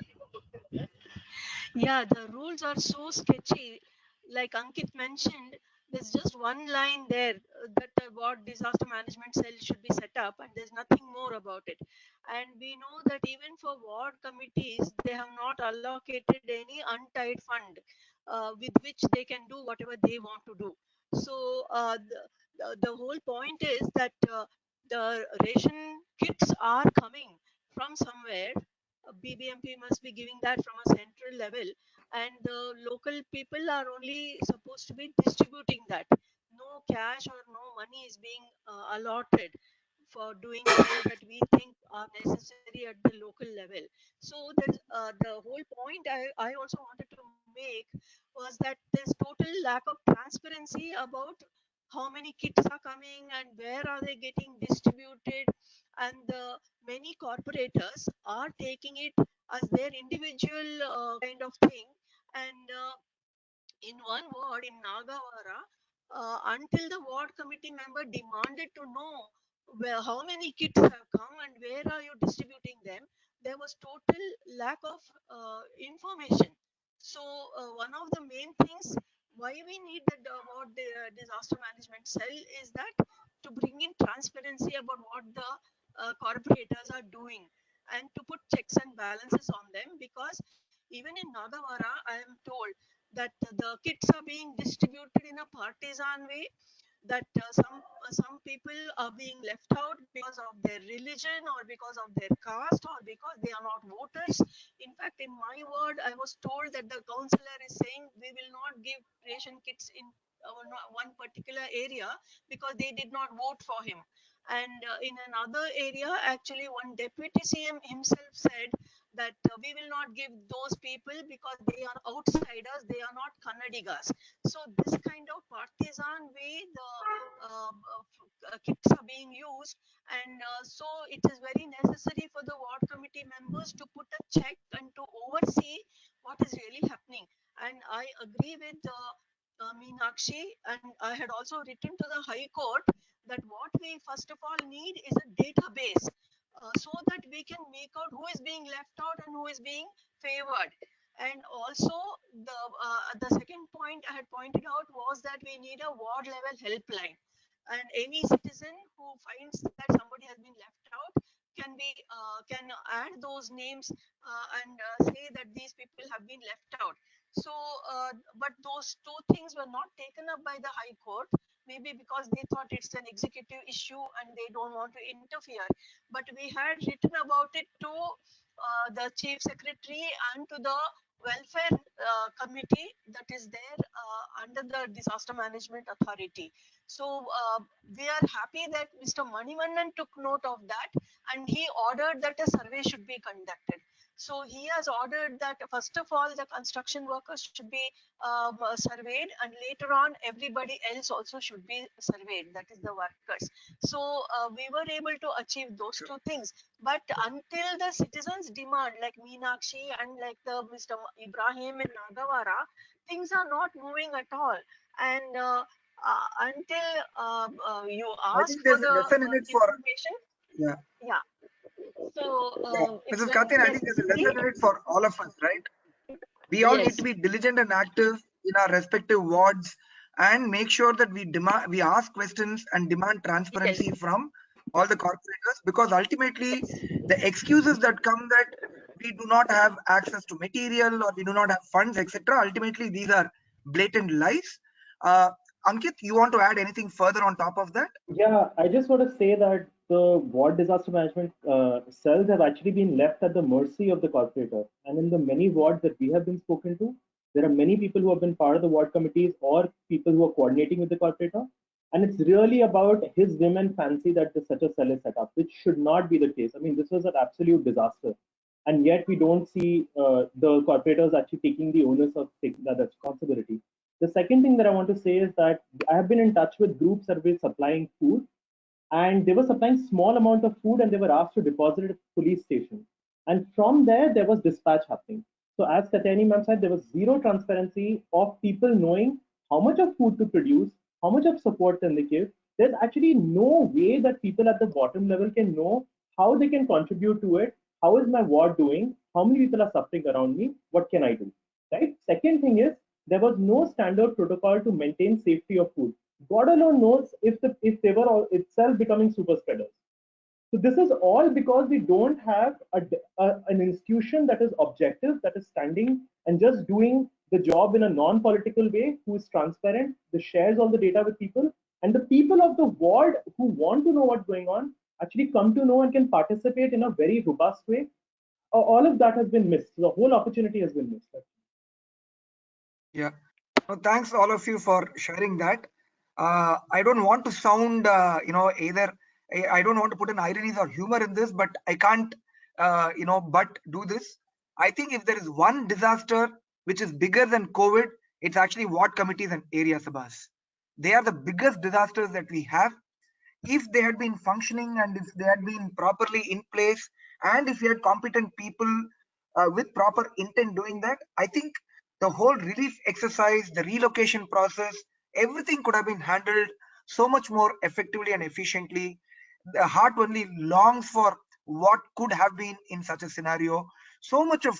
Yeah, the rules are so sketchy. Like Ankit mentioned, there's just one line there that the ward disaster management cell should be set up, and there's nothing more about it. And we know that even for ward committees, they have not allocated any untied fund with which they can do whatever they want to do. So the whole point is that the ration kits are coming from somewhere. BBMP must be giving that from a central level, and the local people are only supposed to be distributing that. No cash or no money is being allotted for doing things that we think are necessary at the local level. So the whole point I also wanted to make was that there's total lack of transparency about how many kits are coming and where are they getting distributed, and the many corporators are taking it as their individual kind of thing. And in one ward in Nagawara, until the ward committee member demanded to know how many kits have come and where are you distributing them, there was total lack of information. So one of the main things why we need the ward disaster management cell is that to bring in transparency about what the corporators are doing and to put checks and balances on them, because even in Nagawara, I am told that the kits are being distributed in a partisan way, that some people are being left out because of their religion or because of their caste or because they are not voters. In fact, in my ward, I was told that the councillor is saying we will not give ration kits in one particular area because they did not vote for him. And in another area, actually, one deputy CM himself said that we will not give those people because they are outsiders, they are not Kannadigas. So this kind of partisan way the kits are being used, and so it is very necessary for the ward committee members to put a check and to oversee what is really happening. And I agree with Meenakshi, and I had also written to the High Court that what we first of all need is a database so that we can make out who is being left out and who is being favored. And also, the second point I had pointed out was that we need a ward level helpline, and any citizen who finds that somebody has been left out can add those names and say that these people have been left out. So, but those two things were not taken up by the High Court, maybe because they thought it's an executive issue and they don't want to interfere. But we had written about it to the chief secretary and to the welfare committee that is there under the disaster management authority. So we are happy that Mr. Manivannan took note of that, and he ordered that a survey should be conducted. So he has ordered that first of all the construction workers should be surveyed, and later on everybody else also should be surveyed, that is the workers. So we were able to achieve those two things, but until the citizens demand, like Meenakshi and like the Mr. Ibrahim in Nagawara, things are not moving at all. And until you I ask think for there's a the lesson in it for, information, yeah, yeah. So yeah. it's Mrs. very Katin, I think there's a necessary. lesson in it for all of us, right? We all need Yes, to be diligent and active in our respective wards and make sure that we ask questions and demand yes, transparency from all the corporators, because ultimately Yes. the excuses that come that we do not have access to material or we do not have funds, etc., ultimately these are blatant lies. uh, Ankit, you want to add anything further on top of that? Yeah, I just want to say that the ward disaster management cells have actually been left at the mercy of the corporator. And in the many wards that we have been spoken to, there are many people who have been part of the ward committees or people who are coordinating with the corporator. And it's really about his whim and fancy that such a cell is set up, which should not be the case. I mean, this was an absolute disaster. And yet we don't see the corporators actually taking the onus of taking that responsibility. The second thing that I want to say is that I have been in touch with groups that were supplying food, and they were supplying small amount of food, and they were asked to deposit it at the police station. And from there was dispatch happening. So as Katyani ma'am said, there was zero transparency of people knowing how much of food to produce, how much of support can they give. There's actually no way that people at the bottom level can know how they can contribute to it. How is my ward doing? How many people are suffering around me? What can I do? Right? Second thing is there was no standard protocol to maintain safety of food. God alone knows if they were all itself becoming super spreaders. So this is all because we don't have an institution that is objective, that is standing and just doing the job in a non-political way, who is transparent, that shares all the data with people, and the people of the ward who want to know what's going on actually come to know and can participate in a very robust way. All of that has been missed. The whole opportunity has been missed. Yeah. Thanks all of you for sharing that. I don't want to sound, either I don't want to put an ironies or humor in this, but I can't, but do this. I think if there is one disaster which is bigger than COVID, it's actually ward committees and area sabhas. They are the biggest disasters that we have. If they had been functioning and if they had been properly in place, and if we had competent people with proper intent doing that, I think the whole relief exercise, the relocation process, everything could have been handled so much more effectively and efficiently. The heart only longs for what could have been in such a scenario. So much of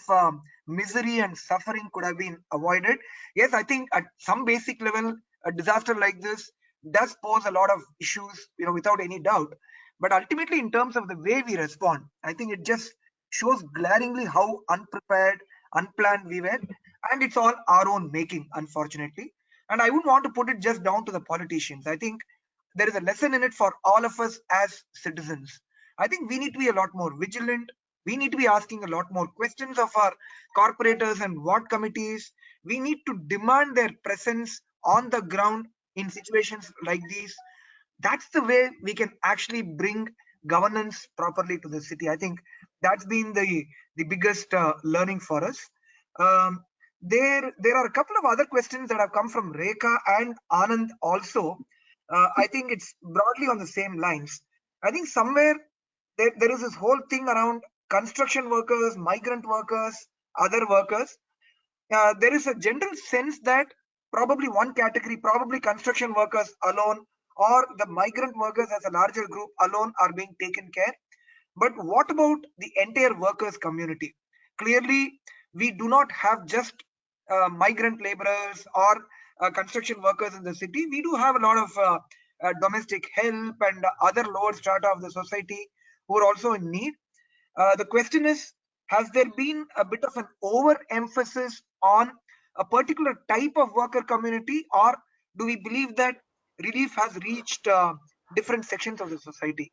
misery and suffering could have been avoided. Yes, I think at some basic level, a disaster like this does pose a lot of issues, without any doubt. But ultimately, in terms of the way we respond, I think it just shows glaringly how unprepared, unplanned we were, and it's all our own making, unfortunately. And I wouldn't want to put it just down to the politicians. I think there is a lesson in it for all of us as citizens. I think we need to be a lot more vigilant. We need to be asking a lot more questions of our corporators and ward committees. We need to demand their presence on the ground in situations like these. That's the way we can actually bring governance properly to the city. I think that's been the biggest learning for us. Um, there are a couple of other questions that have come from Rekha and Anand also. I think it's broadly on the same lines. I think somewhere there is this whole thing around construction workers, migrant workers, other workers. There is a general sense that probably one category, probably construction workers alone, or the migrant workers as a larger group alone are being taken care. But what about the entire workers community? Clearly, we do not have just migrant laborers or construction workers in the city. We do have a lot of domestic help and other lower strata of the society who are also in need. The question is, has there been a bit of an overemphasis on a particular type of worker community, or do we believe that relief has reached different sections of the society?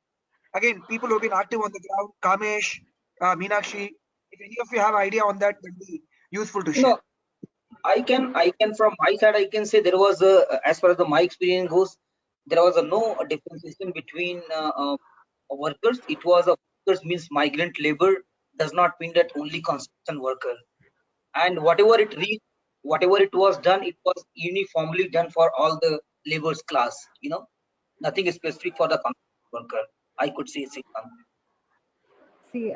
Again, people who have been active on the ground, Kamesh, Meenakshi, if any of you have idea on that, that'd be useful to share? No, I can from my side I can say there was as far as my experience goes, there was no differentiation between workers. It was a workers means migrant labor does not mean that only construction worker. And whatever it was done, it was uniformly done for all the laborers class. Nothing specific for the construction worker. I could say, Srikanth. See,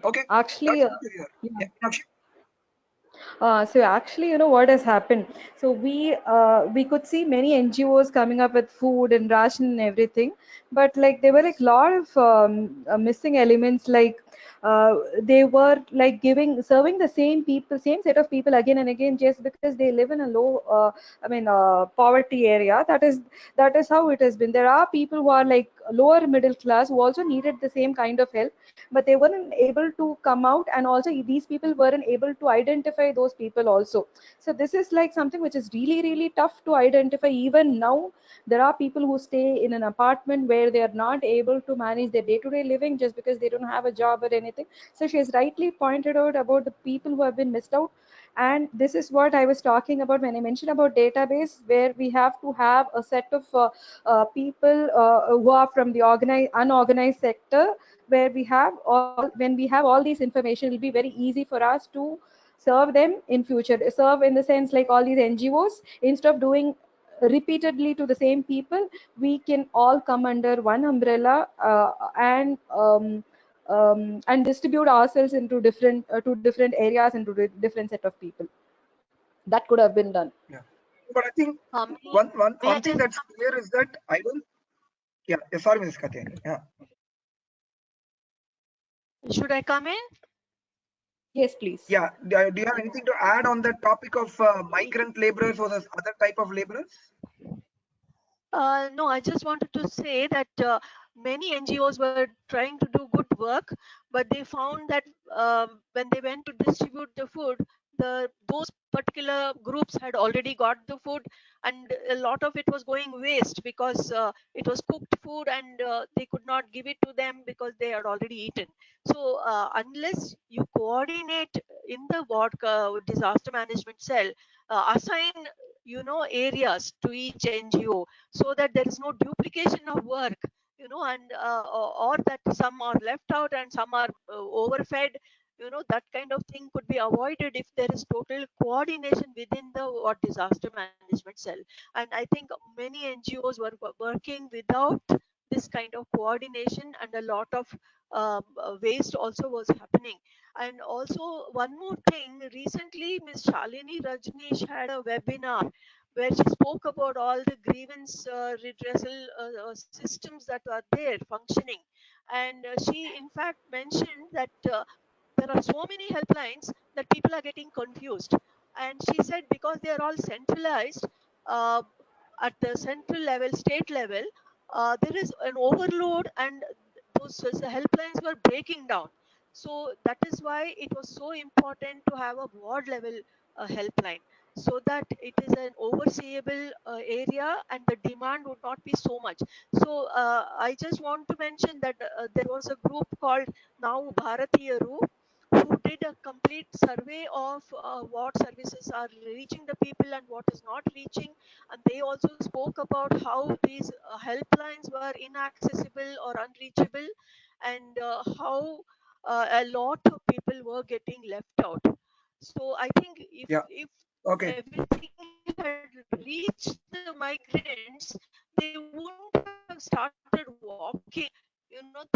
Okay, actually, that's good to hear. yeah. Yeah, Meenakshi? So actually, what has happened? So we could see many NGOs coming up with food and ration and everything, but like there were like a lot of missing elements. Like they were like serving the same people, same set of people again and again, just because they live in a low, poverty area. That is how it has been. There are people who are like lower middle class who also needed the same kind of help, but they weren't able to come out, and also these people weren't able to identify those people also. So this is like something which is really really tough to identify. Even now there are people who stay in an apartment where they are not able to manage their day-to-day living just because they don't have a job or anything. So she has rightly pointed out about the people who have been missed out, and this is what I was talking about when I mentioned about database, where we have to have a set of people who are from the unorganized sector, where we have all when we have all these information, it will be very easy for us to serve them in future. Serve in the sense like all these NGOs, instead of doing repeatedly to the same people, we can all come under one umbrella, and distribute ourselves into different areas and to different set of people. That could have been done. Yeah. But I think May one I thing just that's clear is that I don't. Yeah, sorry, Mrs. Katyani. Yeah. should I come in? Yes, please. Yeah. Do you have anything to add on the topic of migrant laborers versus other type of laborers? No, I just wanted to say that many NGOs were trying to do good work, but they found that when they went to distribute the food, those particular groups had already got the food, and a lot of it was going waste because it was cooked food, and they could not give it to them because they had already eaten. So unless you coordinate in the disaster management cell, assign areas to each NGO, so that there is no duplication of work, and or that some are left out and some are overfed. That kind of thing could be avoided if there is total coordination within the disaster management cell. And I think many NGOs were working without this kind of coordination, and a lot of waste also was happening. And also one more thing, recently Ms. Shalini Rajneesh had a webinar where she spoke about all the grievance redressal systems that are there functioning. And she, in fact, mentioned that there are so many helplines that people are getting confused. And she said because they are all centralized uh, at the central level, state level, there is an overload, and those helplines were breaking down. So that is why it was so important to have a ward level helpline, so that it is an overseeable area and the demand would not be so much. So I just want to mention that there was a group called Now Bharatiyaru who did a complete survey of what services are reaching the people and what is not reaching. And they also spoke about how these helplines were inaccessible or unreachable, and how a lot of people were getting left out. So I think if Yeah. if Okay. everything had reached the migrants, they wouldn't have started walking,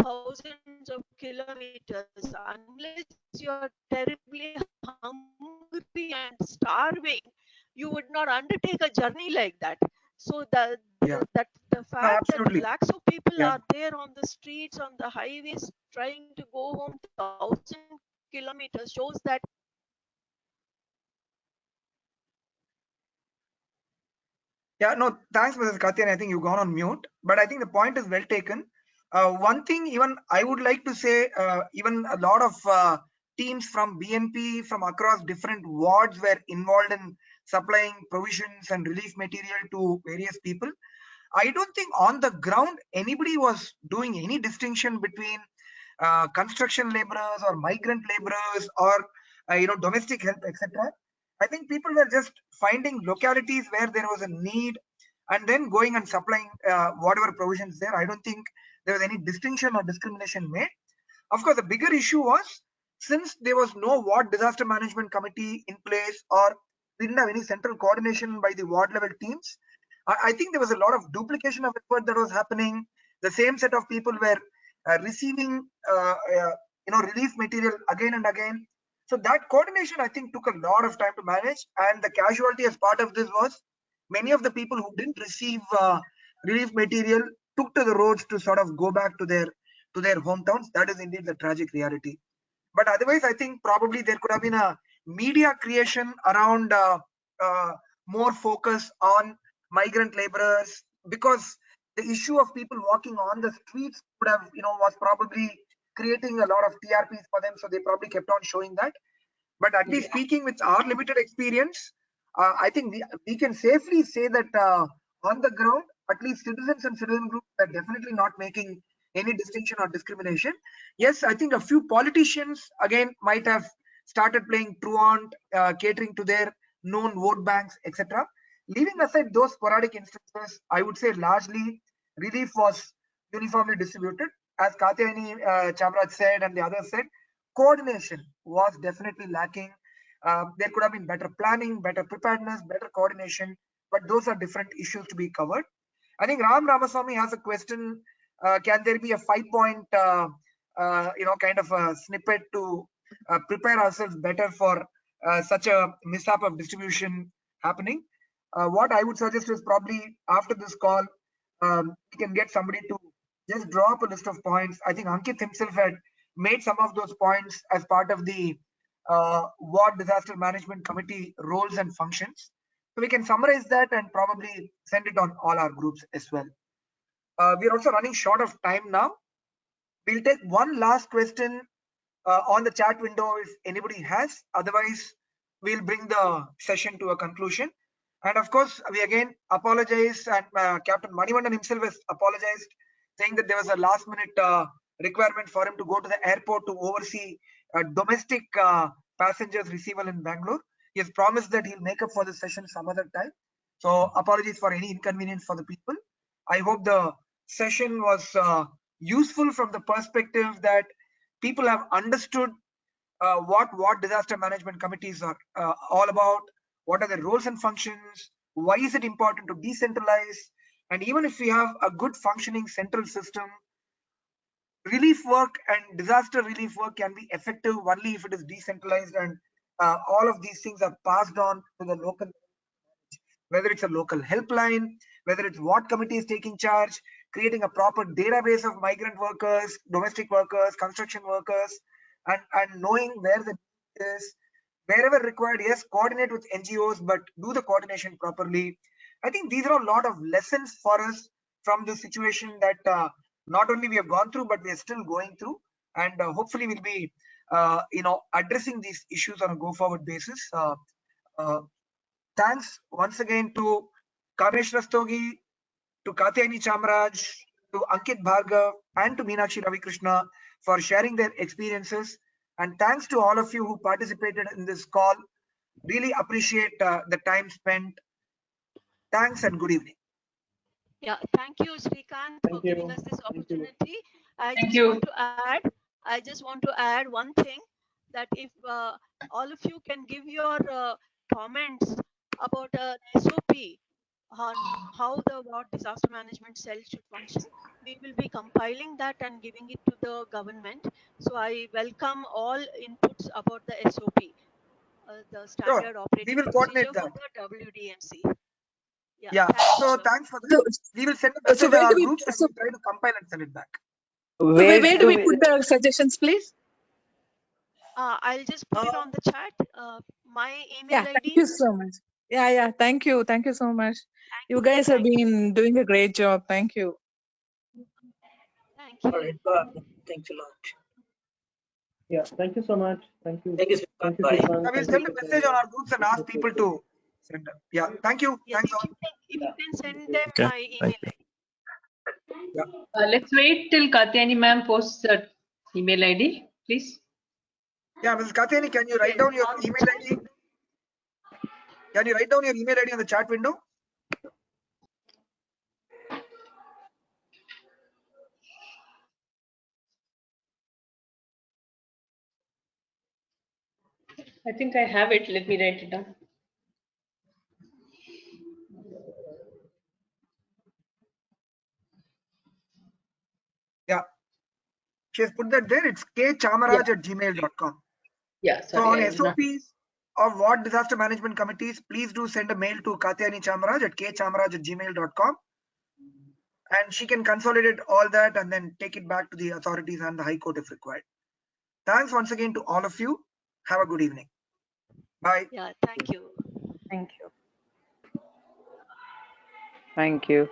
thousands of kilometers, unless you're terribly hungry and starving. You would not undertake a journey like that. So Yeah. the fact No, that absolutely. lakhs of people are Yeah. there on the streets, on the highways, trying to go home 1,000 kilometers shows that. Yeah, no, thanks, Mrs. Katyani. I think you've gone on mute, but I think the point is well taken. One thing, even I would like to say, even a lot of teams from BNP from across different wards were involved in supplying provisions and relief material to various people. I don't think on the ground anybody was doing any distinction between construction laborers or migrant laborers or domestic help, etc. I think people were just finding localities where there was a need and then going and supplying whatever provisions there. I don't think there was any distinction or discrimination made. Of course, the bigger issue was, since there was no ward disaster management committee in place, or we didn't have any central coordination by the ward level teams, I think there was a lot of duplication of effort that was happening. The same set of people were receiving relief material again and again. So that coordination, I think, took a lot of time to manage, and the casualty as part of this was many of the people who didn't receive relief material took to the roads to sort of go back to their hometowns. That is indeed the tragic reality. But otherwise, I think probably there could have been a media creation around more focus on migrant laborers, because the issue of people walking on the streets would have, was probably creating a lot of TRPs for them. So they probably kept on showing that. But at least speaking with our limited experience, I think we can safely say that on the ground, at least citizens and citizen groups are definitely not making any distinction or discrimination. Yes, I think a few politicians again might have started playing truant, catering to their known vote banks, etc. Leaving aside those sporadic instances, I would say largely relief was uniformly distributed. As Katyayani Chamraj said and the others said, coordination was definitely lacking. There could have been better planning, better preparedness, better coordination, but those are different issues to be covered. I think Ram Ramaswamy has a question. Can there be a 5-point, kind of a snippet to prepare ourselves better for such a mishap of distribution happening? What I would suggest is probably after this call, we can get somebody to just draw up a list of points. I think Ankit himself had made some of those points as part of the Ward Disaster Management Committee roles and functions. So we can summarize that and probably send it on all our groups as well. We are also running short of time now. We'll take one last question on the chat window if anybody has. Otherwise, we'll bring the session to a conclusion. And of course, we again apologize, and Captain Manivandan himself has apologized, saying that there was a last minute requirement for him to go to the airport to oversee domestic passengers receival in Bangalore. He has promised that he'll make up for the session some other time. So apologies for any inconvenience for the people. I hope the session was useful from the perspective that people have understood what disaster management committees are all about, what are their roles and functions, why is it important to decentralize, and even if we have a good functioning central system, relief work and disaster relief work can be effective only if it is decentralized, and all of these things are passed on to the local, whether it's a local helpline, whether it's what committee is taking charge, creating a proper database of migrant workers, domestic workers, construction workers, and knowing where the need is, wherever required. Yes, coordinate with NGOs, but do the coordination properly. I think these are a lot of lessons for us from the situation that not only we have gone through, but we are still going through, and hopefully we'll be addressing these issues on a go forward basis. Thanks once again to Kamesh Rastogi, to Katyayani Chamraj, to Ankit Bhargav, and to Meenakshi Ravikrishna for sharing their experiences. And thanks to all of you who participated in this call. Really appreciate the time spent. Thanks and good evening. Yeah, thank you, Srikanth, for giving us this opportunity. I just want to add one thing, that if all of you can give your comments about SOP on how the ward disaster management cell should function, we will be compiling that and giving it to the government. So I welcome all inputs about the SOP, the standard operating procedure for the WDMC. Yeah. So thanks for that. We will send a message to our groups and we'll try to compile and send it back. Where do we put the suggestions, please? I'll just put it on the chat. My email ID. Thank you so much. Yeah. Thank you. Thank you so much. You guys have been doing a great job. Thank you. Thank you. All right. Thanks a lot. Yeah. Thank you so much. Thank you. Thank you. Thank you. Bye. I will send a message on our groups and ask people to send them. Yeah. Thank you. Yeah, thanks all. If you can send them my email ID. Yeah. Let's wait till Katyayani ma'am posts the email ID, please. Yeah, Mrs. Katyani, can you write down your email ID? Can you write down your email ID on the chat window? I think I have it. Let me write it down. Yeah. She has put that there. It's kchamaraj@gmail.com. Yeah, So sorry. on SOPs of what disaster management committees, please do send a mail to Katyani Chamaraj at kchamaraj@gmail.com. And she can consolidate all that and then take it back to the authorities and the High Court if required. Thanks once again to all of you. Have a good evening. Bye. Yeah, thank you. Thank you. Thank you.